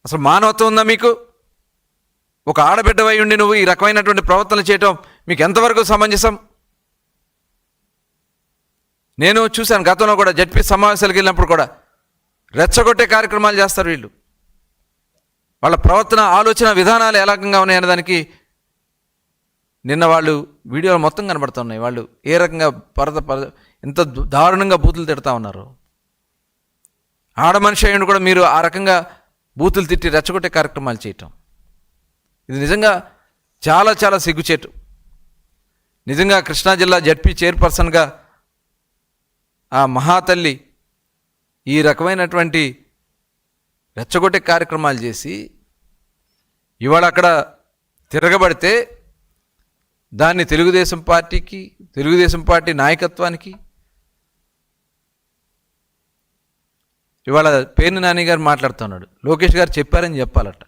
అసలు మానవత్వం ఉందా మీకు? ఒక ఆడబిడ్డవై ఉండి నువ్వు ఈ రకమైనటువంటి ప్రవర్తనలు చేయటం మీకు ఎంతవరకు సమంజసం? నేను చూశాను గతంలో కూడా జడ్పీ సమావేశాలకు వెళ్ళినప్పుడు కూడా రెచ్చగొట్టే కార్యక్రమాలు చేస్తారు వీళ్ళు. వాళ్ళ ప్రవర్తన, ఆలోచన విధానాలు ఎలాగంగా ఉన్నాయనే దానికి నిన్న వాళ్ళు వీడియోలు మొత్తం కనబడుతున్నాయి. వాళ్ళు ఏ రకంగా ఎంత దారుణంగా బూతులు తిడతా ఉన్నారు. ఆడ మనిషి అయ్యండి కూడా మీరు ఆ రకంగా బూతులు తిట్టి రెచ్చగొట్టే కార్యక్రమాలు చేయటం, ఇది నిజంగా చాలా చాలా సిగ్గుచేటు. నిజంగా కృష్ణా జిల్లా జడ్పీ చైర్పర్సన్గా ఆ మహాతల్లి ఈ రకమైనటువంటి రెచ్చగొట్టే కార్యక్రమాలు చేసి ఇవాళ అక్కడ తిరగబడితే దాన్ని తెలుగుదేశం పార్టీకి, తెలుగుదేశం పార్టీ నాయకత్వానికి, ఇవాళ పేర్ని నాని గారు మాట్లాడుతున్నాడు, లోకేష్ గారు చెప్పారని చెప్పాలట.